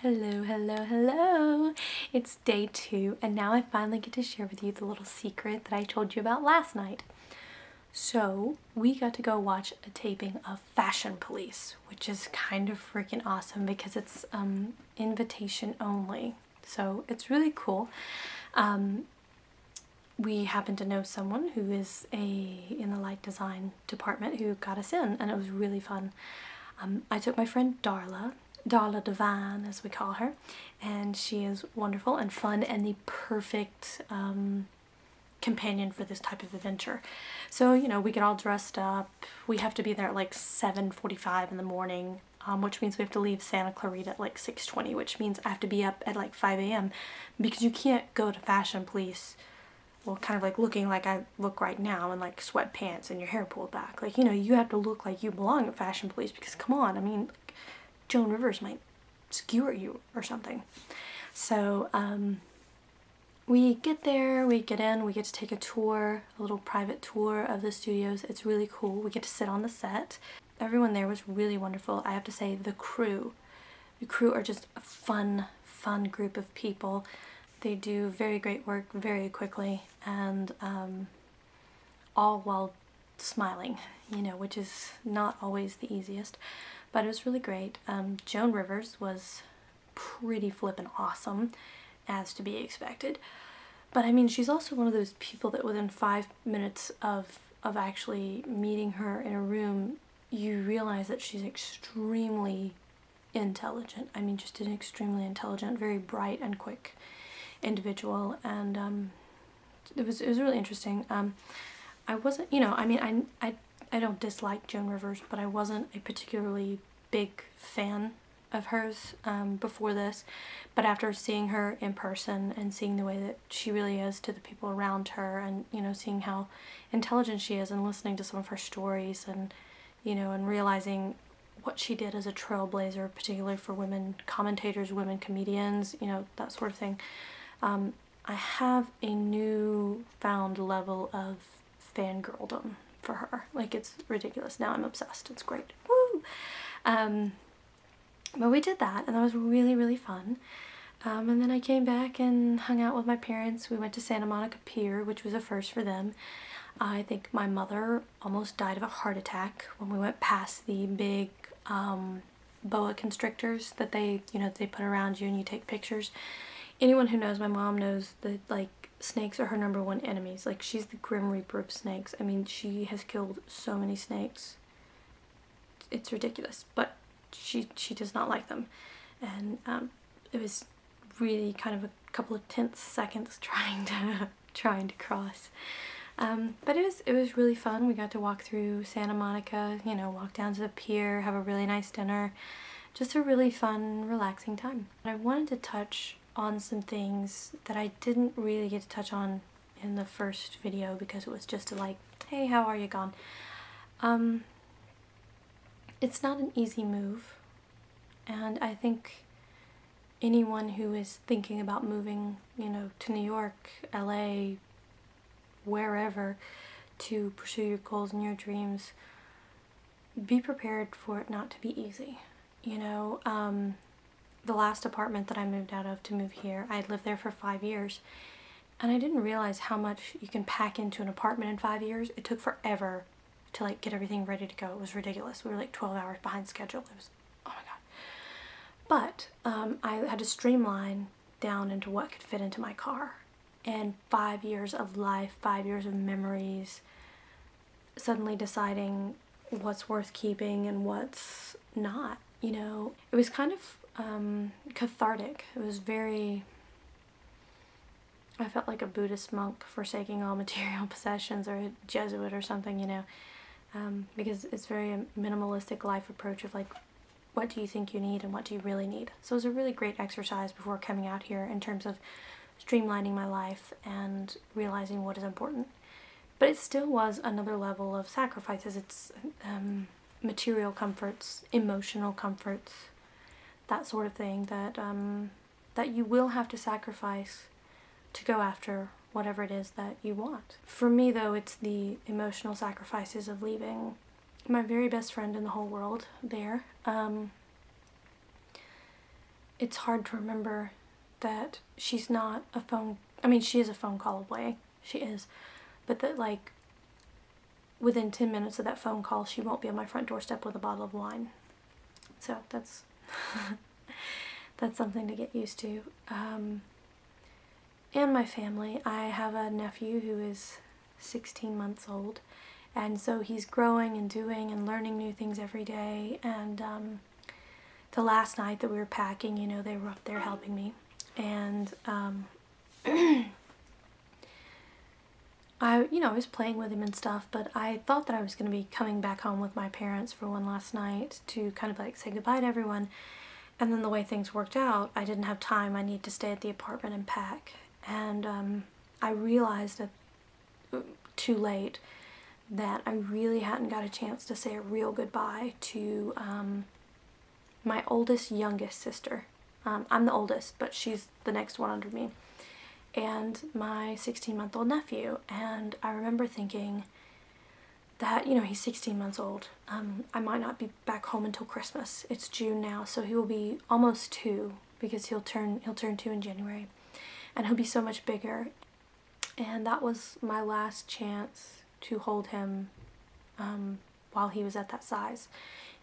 Hello, hello, hello! It's day 2 and now I finally get to share with you the little secret that I told you about last night. So we got to go watch a taping of Fashion Police, which is kind of freaking awesome because it's invitation only. So it's really cool. We happen to know someone who is in the light design department who got us in, and it was really fun. I took my friend Darla Devine as we call her, and she is wonderful and fun and the perfect companion for this type of adventure. So, you know, we get all dressed up. We have to be there at like 7:45 in the morning, which means we have to leave Santa Clarita at like 6:20, which means I have to be up at like 5 a.m. because you can't go to Fashion Police, well, kind of like looking like I look right now in like sweatpants and your hair pulled back. Like, you know, you have to look like you belong at Fashion Police because, come on, I mean, like, Joan Rivers might skewer you or something. So, we get there, we get in, we get to take a tour, a little private tour of the studios. It's really cool. We get to sit on the set. Everyone there was really wonderful. I have to say, the crew are just a fun group of people. They do very great work very quickly, and all while smiling, you know, which is not always the easiest, but it was really great. Joan Rivers was pretty flippin' awesome, as to be expected. But I mean, she's also one of those people that within 5 minutes of actually meeting her in a room, you realize that she's extremely intelligent. I mean, just an extremely intelligent, very bright and quick individual, and it was really interesting. I wasn't, you know, I mean, I don't dislike Joan Rivers, but I wasn't a particularly big fan of hers before this, but after seeing her in person and seeing the way that she really is to the people around her, and, you know, seeing how intelligent she is and listening to some of her stories, and, you know, and realizing what she did as a trailblazer, particularly for women commentators, women comedians, you know, that sort of thing. I have a newfound level of fangirldom for her. Like, it's ridiculous. Now I'm obsessed. It's great. Woo! But we did that, and that was really, really fun. And then I came back and hung out with my parents. We went to Santa Monica Pier, which was a first for them. I think my mother almost died of a heart attack when we went past the big boa constrictors that they put around you and you take pictures. Anyone who knows my mom knows that, like, snakes are her #1 enemies. Like, she's the Grim Reaper of snakes. I mean, she has killed so many snakes. It's ridiculous, but she does not like them. And it was really kind of a couple of tense seconds trying to cross. But it was really fun. We got to walk through Santa Monica, you know, walk down to the pier, have a really nice dinner. Just a really fun, relaxing time. I wanted to touch on some things that I didn't really get to touch on in the first video because it was just like, hey, how are you gone? It's not an easy move, and I think anyone who is thinking about moving, you know, to New York, LA, wherever, to pursue your goals and your dreams, be prepared for it not to be easy. You know, the last apartment that I moved out of to move here, I had lived there for 5 years, and I didn't realize how much you can pack into an apartment in 5 years. It took forever to, like, get everything ready to go. It was ridiculous. We were like 12 hours behind schedule. It was, oh my god. But I had to streamline down into what could fit into my car. And 5 years of life, 5 years of memories, suddenly deciding what's worth keeping and what's not, you know. It was kind of cathartic. It was very, I felt like a Buddhist monk forsaking all material possessions, or a Jesuit or something, you know, because it's very a minimalistic life approach of, like, what do you think you need and what do you really need. So it was a really great exercise before coming out here in terms of streamlining my life and realizing what is important. But it still was another level of sacrifices. It's material comforts, emotional comforts, that sort of thing that you will have to sacrifice to go after whatever it is that you want. For me, though, it's the emotional sacrifices of leaving my very best friend in the whole world there. it's hard to remember that she's not a phone, I mean, she is a phone call away, she is, but that like within 10 minutes of that phone call she won't be on my front doorstep with a bottle of wine. So that's that's something to get used to. And my family, I have a nephew who is 16 months old, and so he's growing and doing and learning new things every day. And the last night that we were packing, you know, they were up there helping me, and I was playing with him and stuff, but I thought that I was going to be coming back home with my parents for one last night to kind of like say goodbye to everyone. And then the way things worked out, I didn't have time. I need to stay at the apartment and pack. And I realized too late that I really hadn't got a chance to say a real goodbye to my oldest youngest sister. I'm the oldest, but she's the next one under me. And my 16-month-old nephew. And I remember thinking that, you know, he's 16 months old. I might not be back home until Christmas. It's June now, so he will be almost 2, because he'll turn 2 in January. And he'll be so much bigger. And that was my last chance to hold him while he was at that size.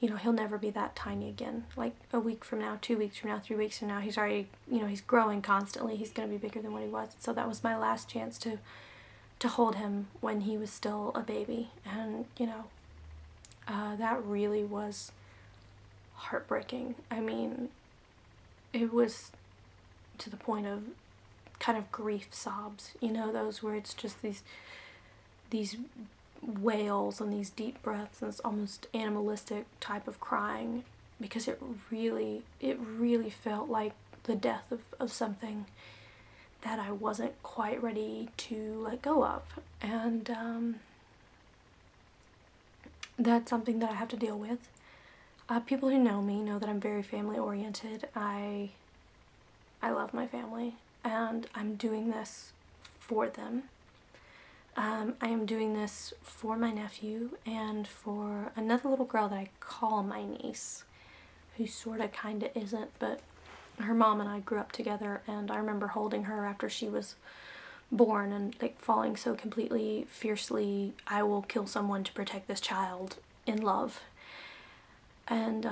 You know, he'll never be that tiny again. Like a week from now, 2 weeks from now, 3 weeks from now, he's already, you know, he's growing constantly. He's going to be bigger than what he was. So that was my last chance to hold him when he was still a baby. And, you know, that really was heartbreaking. I mean, it was to the point of kind of grief sobs, you know, those where it's just these wails and these deep breaths, and this almost animalistic type of crying, because it really felt like the death of something that I wasn't quite ready to let go of. And that's something that I have to deal with. People who know me know that I'm very family oriented. I love my family, and I'm doing this for them. I am doing this for my nephew and for another little girl that I call my niece, who sort of kind of isn't, but her mom and I grew up together, and I remember holding her after she was born and like falling so completely, fiercely, I will kill someone to protect this child, in love. And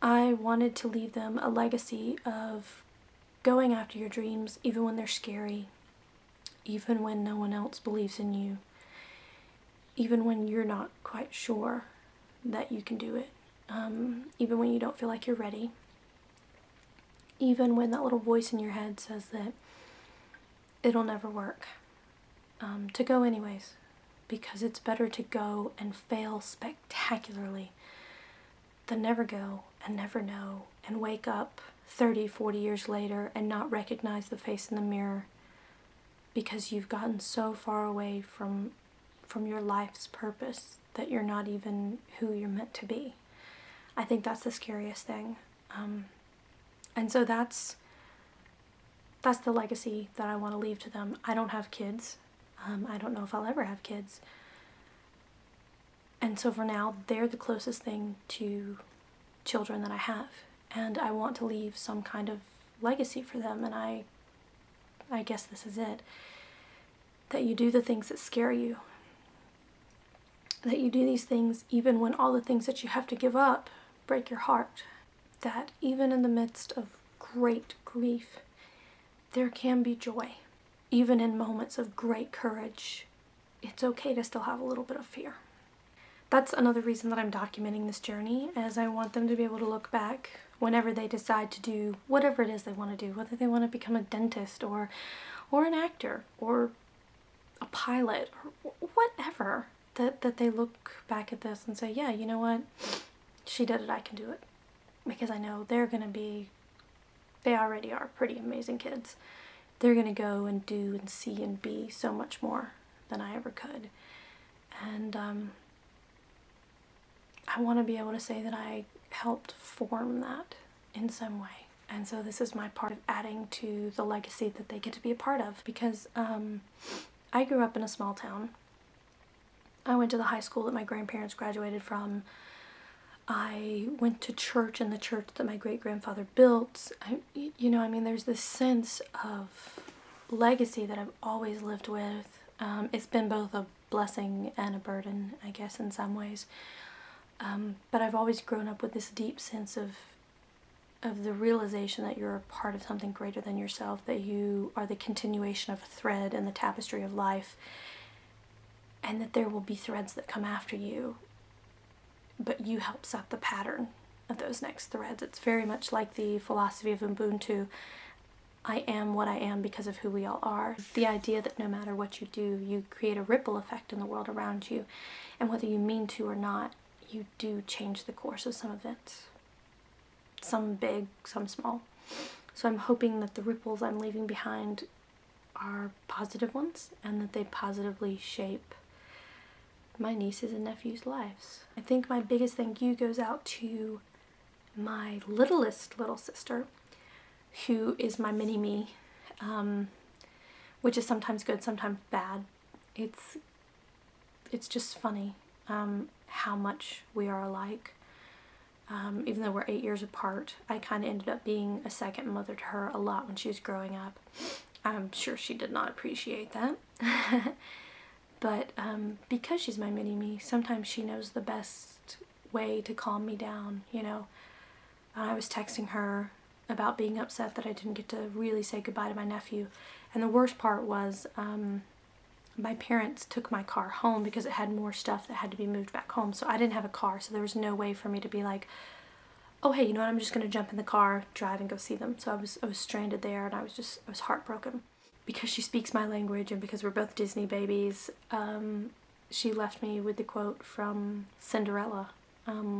I wanted to leave them a legacy of going after your dreams even when they're scary, even when no one else believes in you, even when you're not quite sure that you can do it, even when you don't feel like you're ready, even when that little voice in your head says that it'll never work, to go anyways, because it's better to go and fail spectacularly than never go and never know and wake up 30, 40 years later and not recognize the face in the mirror because you've gotten so far away from your life's purpose that you're not even who you're meant to be. I think that's the scariest thing. And so that's the legacy that I want to leave to them. I don't have kids. I don't know if I'll ever have kids. And so for now, they're the closest thing to children that I have. And I want to leave some kind of legacy for them, and I guess this is it. That you do the things that scare you. That you do these things even when all the things that you have to give up break your heart. That even in the midst of great grief, there can be joy. Even in moments of great courage, it's okay to still have a little bit of fear. That's another reason that I'm documenting this journey, as I want them to be able to look back whenever they decide to do whatever it is they want to do, whether they want to become a dentist or an actor or a pilot or whatever, that they look back at this and say, yeah, you know what, she did it, I can do it. Because I know they're going to be, they already are pretty amazing kids. They're going to go and do and see and be so much more than I ever could. And I want to be able to say that I helped form that in some way. And so this is my part of adding to the legacy that they get to be a part of. Because I grew up in a small town. I went to the high school that my grandparents graduated from. I went to church in the church that my great-grandfather built. You know, I mean, there's this sense of legacy that I've always lived with. It's been both a blessing and a burden, I guess, in some ways. But I've always grown up with this deep sense of the realization that you're a part of something greater than yourself, that you are the continuation of a thread in the tapestry of life, and that there will be threads that come after you, but you help set the pattern of those next threads. It's very much like the philosophy of Ubuntu. I am what I am because of who we all are. The idea that no matter what you do, you create a ripple effect in the world around you, and whether you mean to or not, you do change the course of some events. Some big, some small. So I'm hoping that the ripples I'm leaving behind are positive ones, and that they positively shape my nieces and nephews' lives. I think my biggest thank you goes out to my littlest little sister, who is my mini-me, which is sometimes good, sometimes bad. It's just funny how much we are alike. Even though we're 8 years apart, I kind of ended up being a second mother to her a lot when she was growing up. I'm sure she did not appreciate that. But because she's my mini-me, sometimes she knows the best way to calm me down, you know. I was texting her about being upset that I didn't get to really say goodbye to my nephew. And the worst part was my parents took my car home because it had more stuff that had to be moved back home. So I didn't have a car, so there was no way for me to be like, oh hey, you know what, I'm just gonna jump in the car, drive and go see them. So I was stranded there, and I was heartbroken. Because she speaks my language and because we're both Disney babies, she left me with the quote from Cinderella,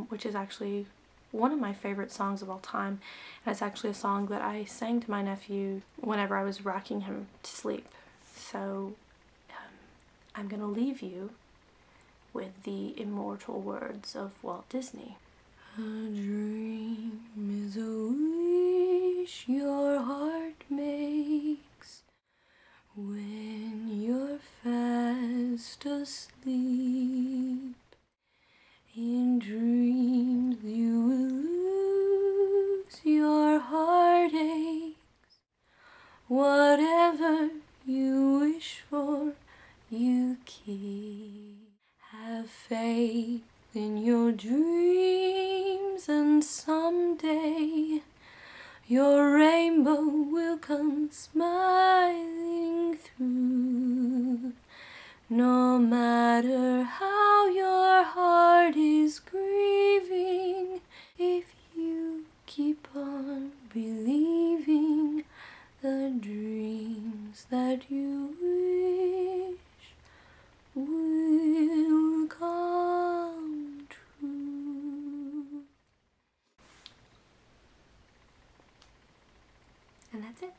which is actually one of my favorite songs of all time. And it's actually a song that I sang to my nephew whenever I was rocking him to sleep. So I'm gonna leave you with the immortal words of Walt Disney. A dream is a wish your heart makes when you're fast asleep. In dreams you will lose your heartaches. Whatever you wish for, you keep. Have faith in your dreams, and someday your rainbow will come smiling through. No matter how your heart is grieving, if you keep on believing, the dreams that you wish will come true. And that's it.